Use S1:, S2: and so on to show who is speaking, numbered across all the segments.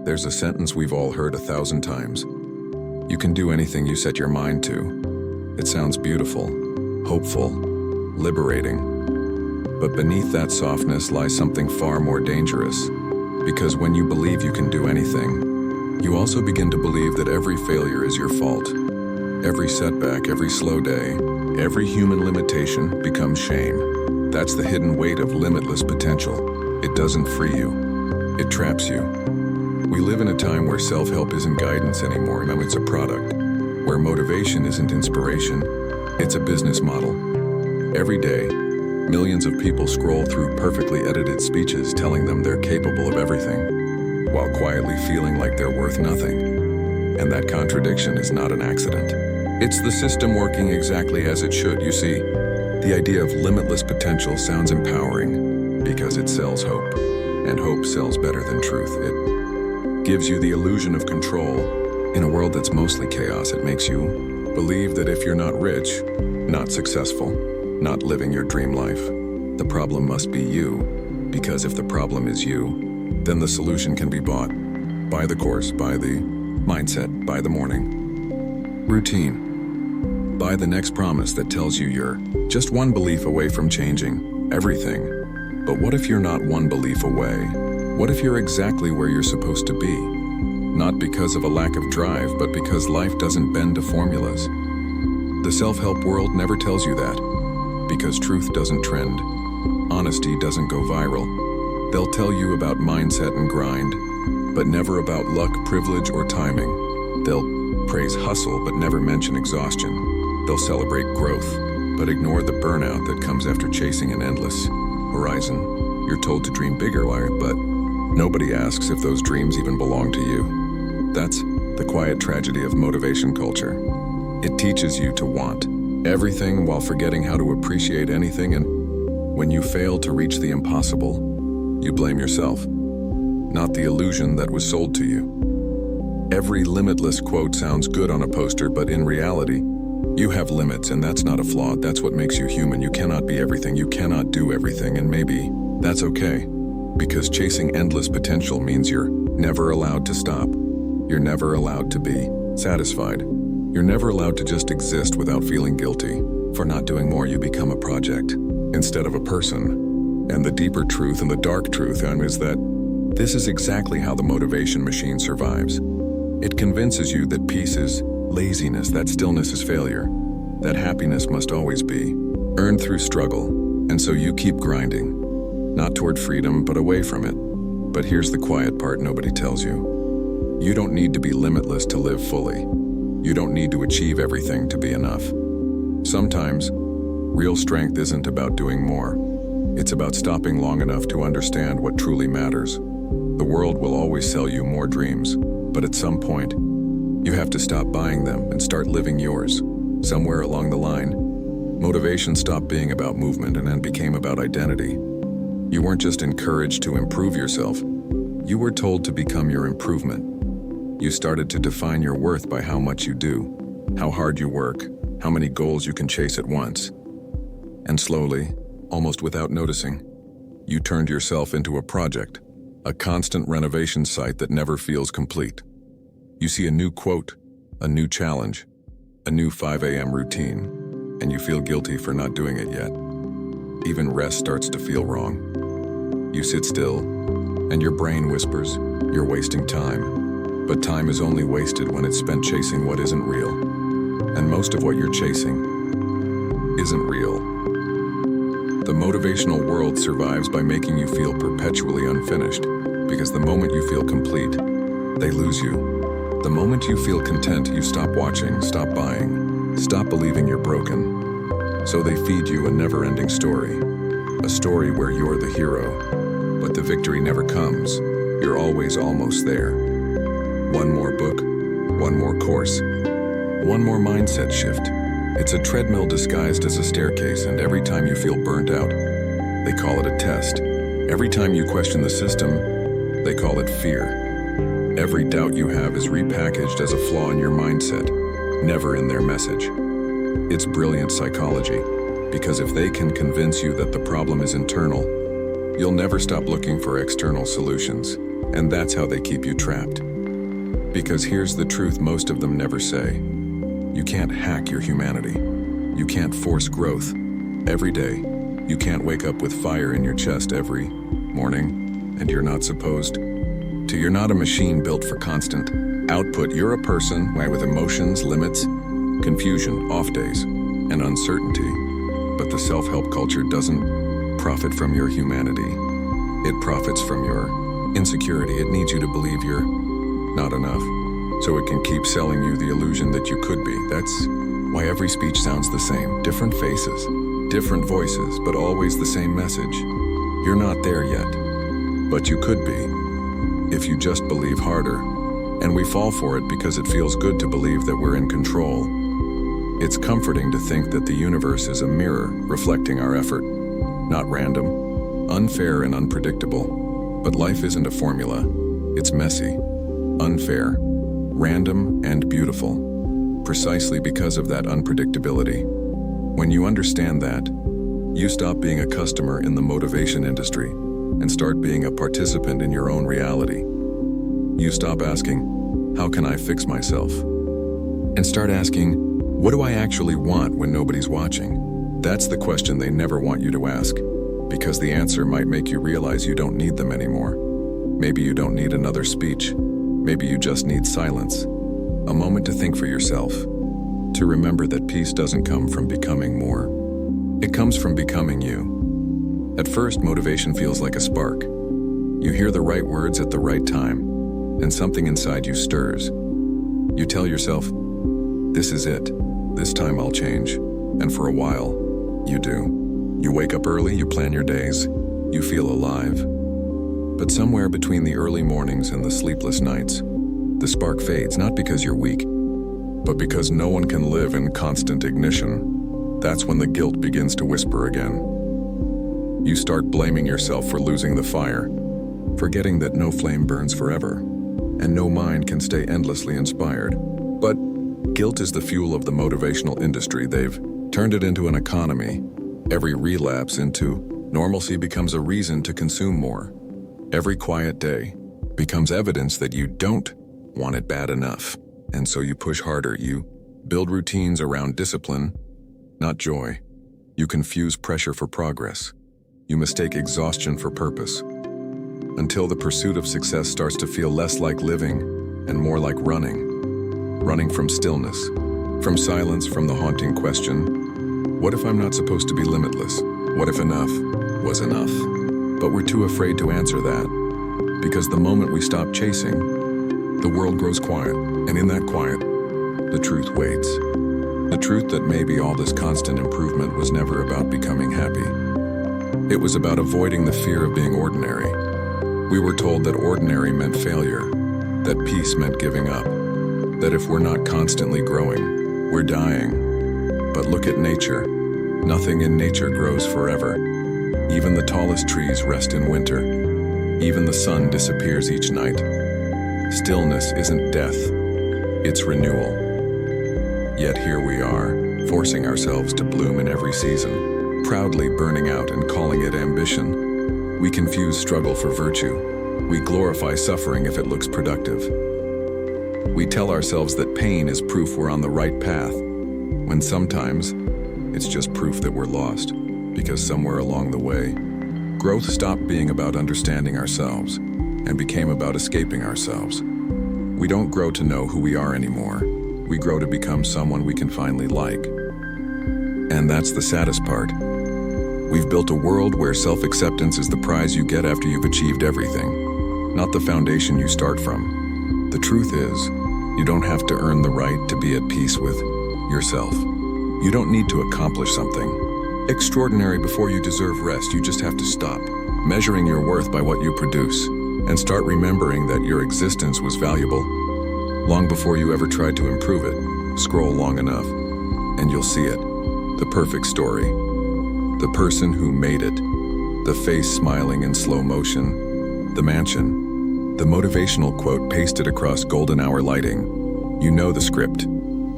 S1: There's a sentence we've all heard 1,000 times. You can do anything you set your mind to. It sounds beautiful, hopeful, liberating. But beneath that softness lies something far more dangerous. Because when you believe you can do anything, you also begin to believe that every failure is your fault. Every setback, every slow day, every human limitation becomes shame. That's the hidden weight of limitless potential. It doesn't free you. It traps you. We live in a time where self-help isn't guidance anymore, no, it's a product. Where motivation isn't inspiration, it's a business model. Every day, millions of people scroll through perfectly edited speeches telling them they're capable of everything, while quietly feeling like they're worth nothing. And that contradiction is not an accident. It's the system working exactly as it should. You see, the idea of limitless potential sounds empowering because it sells hope, and hope sells better than truth. It gives you the illusion of control. In a world that's mostly chaos, it makes you believe that if you're not rich, not successful, not living your dream life, the problem must be you. Because if the problem is you, then the solution can be bought. Buy the course, buy the mindset, buy the morning routine. Buy the next promise that tells you you're just one belief away from changing everything. But what if you're not one belief away? What if you're exactly where you're supposed to be? Not because of a lack of drive, but because life doesn't bend to formulas. The self-help world never tells you that, because truth doesn't trend. Honesty doesn't go viral. They'll tell you about mindset and grind, but never about luck, privilege, or timing. They'll praise hustle, but never mention exhaustion. They'll celebrate growth, but ignore the burnout that comes after chasing an endless horizon. You're told to dream bigger, but nobody asks if those dreams even belong to you. That's the quiet tragedy of motivation culture. It teaches you to want everything while forgetting how to appreciate anything, and when you fail to reach the impossible, you blame yourself, not the illusion that was sold to you. Every limitless quote sounds good on a poster, but in reality, you have limits, and that's not a flaw. That's what makes you human. You cannot be everything. You cannot do everything, and maybe that's okay. Because chasing endless potential means you're never allowed to stop. You're never allowed to be satisfied. You're never allowed to just exist without feeling guilty. For not doing more, you become a project instead of a person. And the deeper truth and the dark truth is that this is exactly how the motivation machine survives. It convinces you that peace is laziness, that stillness is failure, that happiness must always be earned through struggle. And so you keep grinding. Not toward freedom, but away from it. But here's the quiet part nobody tells you. You don't need to be limitless to live fully. You don't need to achieve everything to be enough. Sometimes, real strength isn't about doing more. It's about stopping long enough to understand what truly matters. The world will always sell you more dreams, but at some point, you have to stop buying them and start living yours. Somewhere along the line, motivation stopped being about movement and then became about identity. You weren't just encouraged to improve yourself. You were told to become your improvement. You started to define your worth by how much you do, how hard you work, how many goals you can chase at once. And slowly, almost without noticing, you turned yourself into a project, a constant renovation site that never feels complete. You see a new quote, a new challenge, a new 5 a.m. routine, and you feel guilty for not doing it yet. Even rest starts to feel wrong. You sit still, and your brain whispers, you're wasting time. But time is only wasted when it's spent chasing what isn't real. And most of what you're chasing isn't real. The motivational world survives by making you feel perpetually unfinished, because the moment you feel complete, they lose you. The moment you feel content, you stop watching, stop buying, stop believing you're broken. So they feed you a never-ending story, a story where you're the hero. But the victory never comes. You're always almost there. One more book, one more course, one more mindset shift. It's a treadmill disguised as a staircase, and every time you feel burnt out, they call it a test. Every time you question the system, they call it fear. Every doubt you have is repackaged as a flaw in your mindset, never in their message. It's brilliant psychology, because if they can convince you that the problem is internal, you'll never stop looking for external solutions. And that's how they keep you trapped. Because here's the truth most of them never say. You can't hack your humanity. You can't force growth. Every day, you can't wake up with fire in your chest every morning, and you're not supposed to. You're not a machine built for constant output. You're a person with emotions, limits, confusion, off days, and uncertainty. But the self-help culture doesn't profit from your humanity. It profits from your insecurity. It needs you to believe you're not enough, so it can keep selling you the illusion that you could be. That's why every speech sounds the same. Different faces, different voices, but always the same message. You're not there yet, but you could be, if you just believe harder. And we fall for it because it feels good to believe that we're in control. It's comforting to think that the universe is a mirror reflecting our effort, not random, unfair and unpredictable. But life isn't a formula. It's messy, unfair, random, and beautiful, precisely because of that unpredictability. When you understand that, you stop being a customer in the motivation industry and start being a participant in your own reality. You stop asking, how can I fix myself? And start asking, what do I actually want when nobody's watching? That's the question they never want you to ask, because the answer might make you realize you don't need them anymore. Maybe you don't need another speech. Maybe you just need silence. A moment to think for yourself. To remember that peace doesn't come from becoming more. It comes from becoming you. At first, motivation feels like a spark. You hear the right words at the right time, and something inside you stirs. You tell yourself, this is it. This time I'll change. And for a while, you do. You wake up early, you plan your days, you feel alive. But somewhere between the early mornings and the sleepless nights, the spark fades, not because you're weak, but because no one can live in constant ignition. That's when the guilt begins to whisper again. You start blaming yourself for losing the fire, forgetting that no flame burns forever, and no mind can stay endlessly inspired. But guilt is the fuel of the motivational industry. They've turned it into an economy. Every relapse into normalcy becomes a reason to consume more. Every quiet day becomes evidence that you don't want it bad enough, and so you push harder. You build routines around discipline, not joy. You confuse pressure for progress. You mistake exhaustion for purpose, until the pursuit of success starts to feel less like living and more like running. Running from stillness, from silence, from the haunting question, what if I'm not supposed to be limitless? What if enough was enough? But we're too afraid to answer that, because the moment we stop chasing, the world grows quiet, and in that quiet, the truth waits. The truth that maybe all this constant improvement was never about becoming happy. It was about avoiding the fear of being ordinary. We were told that ordinary meant failure, that peace meant giving up, that if we're not constantly growing, we're dying. But look at nature. Nothing in nature grows forever. Even the tallest trees rest in winter. Even the sun disappears each night. Stillness isn't death, it's renewal. Yet here we are, forcing ourselves to bloom in every season, proudly burning out and calling it ambition. We confuse struggle for virtue. We glorify suffering if it looks productive. We tell ourselves that pain is proof we're on the right path, when sometimes it's just proof that we're lost, because somewhere along the way, growth stopped being about understanding ourselves and became about escaping ourselves. We don't grow to know who we are anymore. We grow to become someone we can finally like. And that's the saddest part. We've built a world where self-acceptance is the prize you get after you've achieved everything, not the foundation you start from. The truth is, you don't have to earn the right to be at peace with yourself. You don't need to accomplish something extraordinary before you deserve rest. You just have to stop measuring your worth by what you produce and start remembering that your existence was valuable long before you ever tried to improve it. Scroll long enough and you'll see it. The perfect story. The person who made it. The face smiling in slow motion. The mansion. The motivational quote pasted across golden hour lighting. You know the script.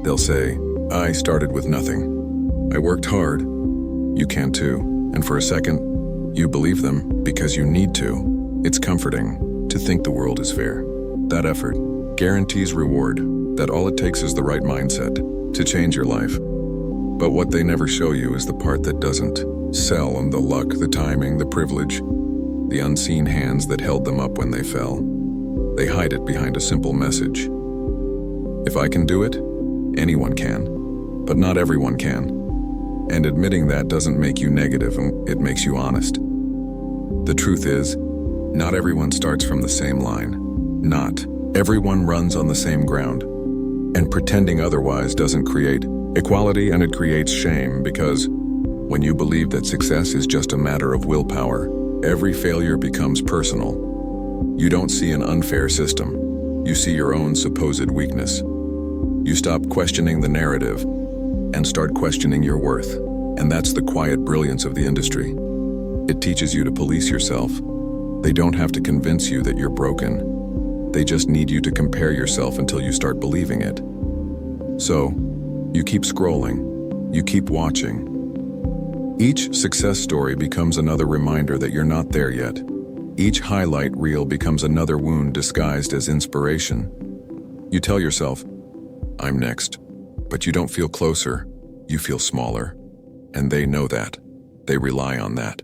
S1: They'll say, I started with nothing. I worked hard. You can too. And for a second, you believe them because you need to. It's comforting to think the world is fair. That effort guarantees reward, that all it takes is the right mindset to change your life. But what they never show you is the part that doesn't sell, and the luck, the timing, the privilege, the unseen hands that held them up when they fell. They hide it behind a simple message. If I can do it, anyone can, but not everyone can. And admitting that doesn't make you negative, it makes you honest. The truth is, not everyone starts from the same line. Not everyone runs on the same ground. And pretending otherwise doesn't create equality, and it creates shame, because when you believe that success is just a matter of willpower, every failure becomes personal. You don't see an unfair system. You see your own supposed weakness. You stop questioning the narrative and start questioning your worth. And that's the quiet brilliance of the industry. It teaches you to police yourself. They don't have to convince you that you're broken. They just need you to compare yourself until you start believing it. So, you keep scrolling. You keep watching. Each success story becomes another reminder that you're not there yet. Each highlight reel becomes another wound disguised as inspiration. You tell yourself, I'm next. But you don't feel closer, you feel smaller. And they know that. They rely on that.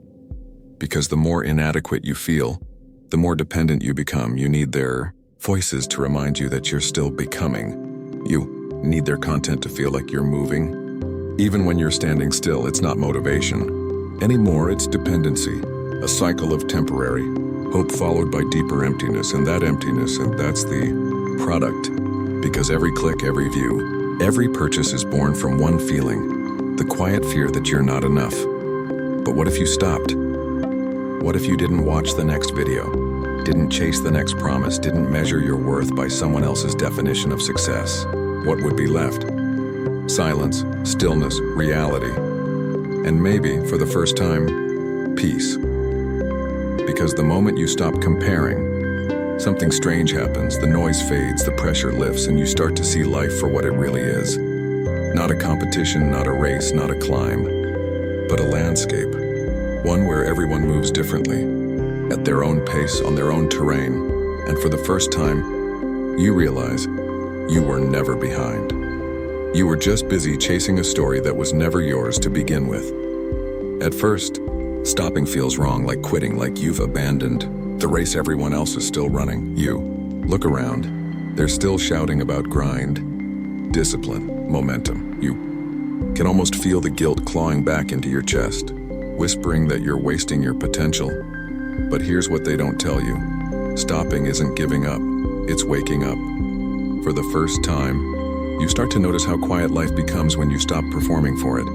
S1: Because the more inadequate you feel, the more dependent you become. You need their voices to remind you that you're still becoming. You need their content to feel like you're moving. Even when you're standing still, it's not motivation. Anymore, it's dependency. A cycle of temporary hope followed by deeper emptiness, and that emptiness, and that's the product. Because every click, every view, every purchase is born from one feeling, the quiet fear that you're not enough. But what if you stopped? What if you didn't watch the next video, didn't chase the next promise, didn't measure your worth by someone else's definition of success? What would be left? Silence, stillness, reality, and maybe, for the first time, peace. Because the moment you stop comparing, something strange happens. The noise fades, the pressure lifts, and you start to see life for what it really is. Not a competition, not a race, not a climb, but a landscape. One where everyone moves differently, at their own pace, on their own terrain, and for the first time, you realize you were never behind. You were just busy chasing a story that was never yours to begin with. At first, stopping feels wrong, like quitting, like you've abandoned the race everyone else is still running. You look around, they're still shouting about grind, discipline, momentum. You can almost feel the guilt clawing back into your chest, whispering that you're wasting your potential. But here's what they don't tell you. Stopping isn't giving up, it's waking up. For the first time, you start to notice how quiet life becomes when you stop performing for it.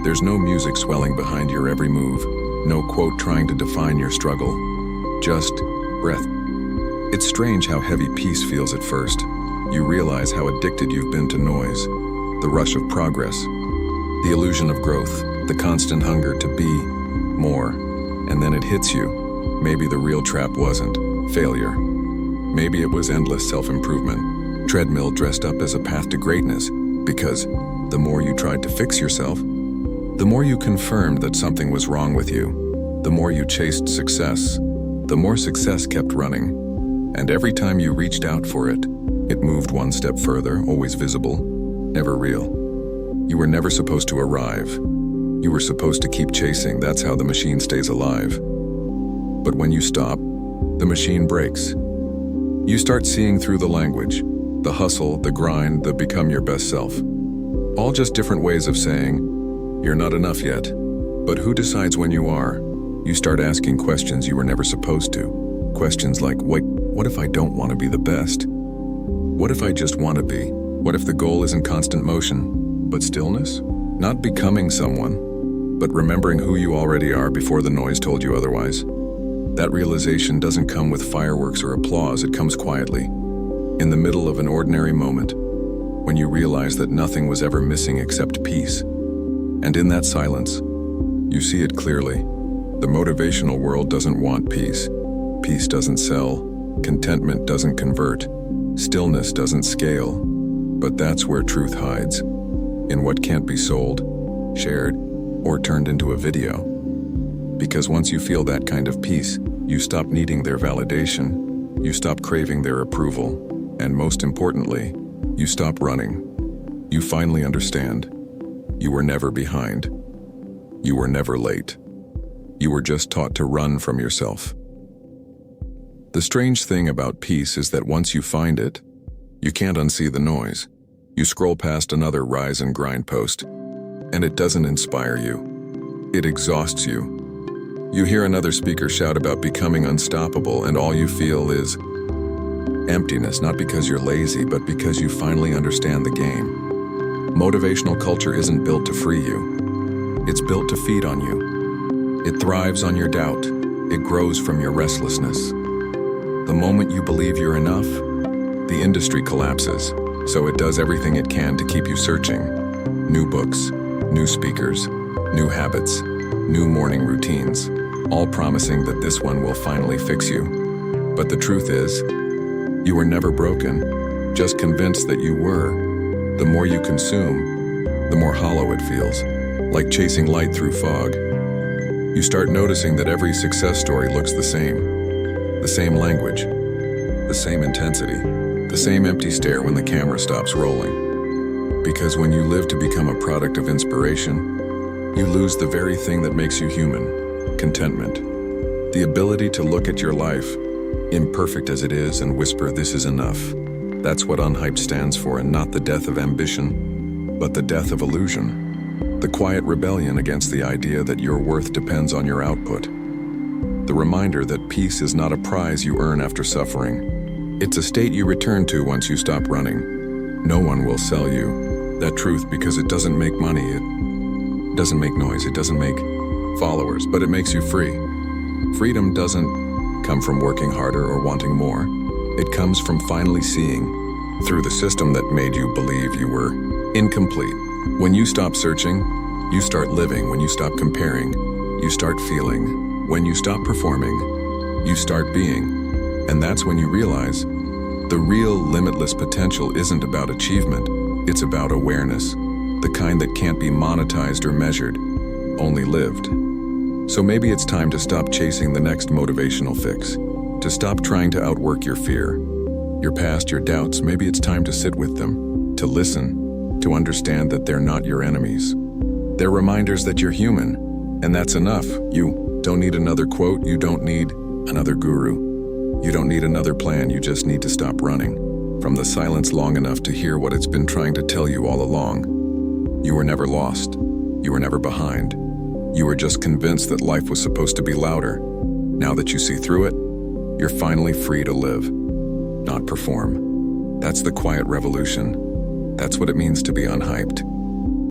S1: There's no music swelling behind your every move, no quote trying to define your struggle, just breath. It's strange how heavy peace feels at first. You realize how addicted you've been to noise, the rush of progress, the illusion of growth, the constant hunger to be more. And then it hits you. Maybe the real trap wasn't failure. Maybe it was endless self-improvement. Treadmill dressed up as a path to greatness, because the more you tried to fix yourself, the more you confirmed that something was wrong with you. The more you chased success, the more success kept running. And every time you reached out for it, it moved one step further, always visible, never real. You were never supposed to arrive. You were supposed to keep chasing. That's how the machine stays alive. But when you stop, the machine breaks. You start seeing through the language, the hustle, the grind, the become your best self. All just different ways of saying, you're not enough yet. But who decides when you are? You start asking questions you were never supposed to. Questions like, wait, what if I don't want to be the best? What if I just want to be? What if the goal isn't constant motion, but stillness? Not becoming someone, but remembering who you already are before the noise told you otherwise. That realization doesn't come with fireworks or applause, it comes quietly. In the middle of an ordinary moment, when you realize that nothing was ever missing except peace. And in that silence, you see it clearly. The motivational world doesn't want peace. Peace doesn't sell. Contentment doesn't convert. Stillness doesn't scale. But that's where truth hides. In what can't be sold, shared, or turned into a video. Because once you feel that kind of peace, you stop needing their validation. You stop craving their approval, and most importantly, you stop running. You finally understand. You were never behind. You were never late. You were just taught to run from yourself. The strange thing about peace is that once you find it, you can't unsee the noise. You scroll past another rise and grind post, and it doesn't inspire you. It exhausts you. You hear another speaker shout about becoming unstoppable, and all you feel is emptiness, not because you're lazy, but because you finally understand the game. Motivational culture isn't built to free you. It's built to feed on you. It thrives on your doubt. It grows from your restlessness. The moment you believe you're enough, the industry collapses, so it does everything it can to keep you searching. New books, new speakers, new habits, new morning routines, all promising that this one will finally fix you. But the truth is, you were never broken, just convinced that you were. The more you consume, the more hollow it feels, like chasing light through fog. You start noticing that every success story looks the same language, the same intensity, the same empty stare when the camera stops rolling. Because when you live to become a product of inspiration, you lose the very thing that makes you human: contentment. The ability to look at your life, imperfect as it is, and whisper, "This is enough." That's what Unhyped stands for, and not the death of ambition, but the death of illusion. The quiet rebellion against the idea that your worth depends on your output. The reminder that peace is not a prize you earn after suffering. It's a state you return to once you stop running. No one will sell you that truth because it doesn't make money, it doesn't make noise, it doesn't make followers, but it makes you free. Freedom doesn't come from working harder or wanting more. It comes from finally seeing through the system that made you believe you were incomplete. When you stop searching, you start living. When you stop comparing, you start feeling. When you stop performing, you start being. And that's when you realize the real limitless potential isn't about achievement, it's about awareness, the kind that can't be monetized or measured, only lived. So maybe it's time to stop chasing the next motivational fix, to stop trying to outwork your fear, your past, your doubts. Maybe it's time to sit with them, to listen, to understand that they're not your enemies. They're reminders that you're human, and that's enough. You don't need another quote, you don't need another guru. You don't need another plan, you just need to stop running from the silence long enough to hear what it's been trying to tell you all along. You were never lost. You were never behind. You were just convinced that life was supposed to be louder. Now that you see through it, you're finally free to live, not perform. That's the quiet revolution. That's what it means to be unhyped.